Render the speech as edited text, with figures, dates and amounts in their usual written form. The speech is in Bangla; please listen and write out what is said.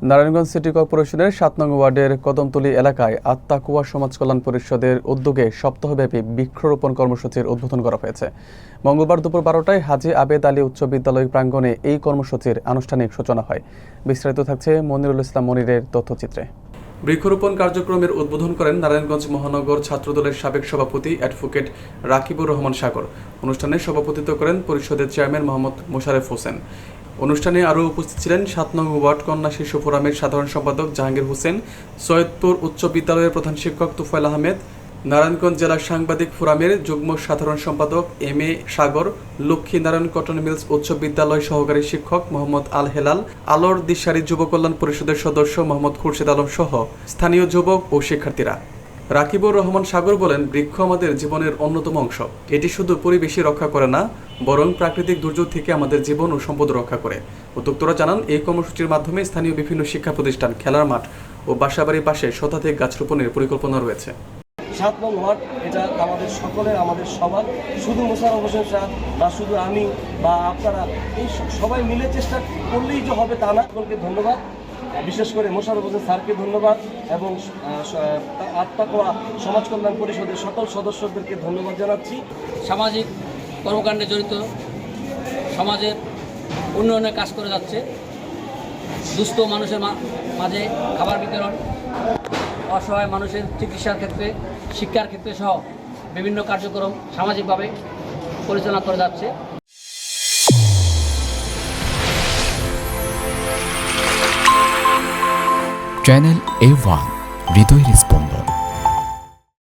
নারায়ণগঞ্জ সিটি কর্পোরেশনের ৭ নং ওয়ার্ডের কদমতলী এলাকায় আত্মাকুয়া সমাজ কল্যাণ পরিষদের উদ্যোগে সপ্তাহব্যাপী বৃক্ষরোপণ কর্মসূচির উদ্বোধন করা হয়েছে। মঙ্গলবার দুপুর ১২টায় হাজী আবেদ আলী উচ্চ বিদ্যালয় প্রাঙ্গণে এই কর্মসূচির আনুষ্ঠানিক সূচনা হয়। বিস্তারিত থাকছে মনিরুল ইসলাম মনিরের তথ্যচিত্রে। বৃক্ষরোপণ কার্যক্রমের উদ্বোধন করেন নারায়ণগঞ্জ মহানগর ছাত্রদলের সাবেক সভাপতি অ্যাডভোকেট রাকিবুর রহমান সাগর। অনুষ্ঠানে সভাপতিত্ব করেন পরিষদের চেয়ারম্যান মোহাম্মদ মোশারেফ হোসেন। অনুষ্ঠানে আরও উপস্থিত ছিলেন ৭ নং ওয়ার্ড কন্যা শিশু ফোরামের সাধারণ সম্পাদক জাহাঙ্গীর হোসেন, সৈয়দপুর উচ্চ বিদ্যালয়ের প্রধান শিক্ষক তুফাইল আহমেদ, নারায়ণগঞ্জ জেলা সাংবাদিক ফোরামের যুগ্ম সাধারণ সম্পাদক এম.এ. সাগর, লক্ষ্মীনারায়ণ কটন মিলস উচ্চ বিদ্যালয় সহকারী শিক্ষক মোহাম্মদ আল হেলাল, আলোর দিশারি যুব কল্যাণ পরিষদের সদস্য মোহাম্মদ খুরশিদ আলম সহ স্থানীয় যুবক ও শিক্ষার্থীরা। রাকিবুর রহমান সাগর বলেন, বৃক্ষ আমাদের জীবনের অন্যতম অংশ। এটি শুধু পরিবেশই রক্ষা করে না, বরং প্রাকৃতিক দুর্যোগ থেকে আমাদের জীবন ও সম্পদ রক্ষা করে। উদ্যোক্তারা জানান, এই কর্মসূচির মাধ্যমে স্থানীয় বিভিন্ন শিক্ষা প্রতিষ্ঠান, খেলার মাঠ ও বাসাবাড়ির পাশে শতাধিক গাছ রোপণের পরিকল্পনা রয়েছে। ৭ নং ওয়ার্ড এটা আমাদের সকলের, আমাদের সবার, শুধু মোশাররফ হোসেন সাহেব বা শুধু আমি বা আপনারা এই সবাই মিলে চেষ্টা করলেই যে হবে তা না। সকলকে ধন্যবাদ, বিশেষ করে মোশাররফ হোসেন স্যারকে ধন্যবাদ এবং আত্মাকুয়া সমাজ কল্যাণ পরিষদের সকল সদস্যদেরকে ধন্যবাদ জানাচ্ছি। সামাজিক কর্মকাণ্ডে জড়িত, সমাজের উন্নয়নের কাজ করে যাচ্ছে। দুস্থ মানুষের মাঝে খাবার বিতরণ, অসহায় মানুষের চিকিৎসার ক্ষেত্রে, শিক্ষার ক্ষেত্রে সহ বিভিন্ন কার্যক্রম সামাজিকভাবে পরিচালনা করে যাচ্ছে। চ্যানেল A1 হৃদয়ের স্পন্দন।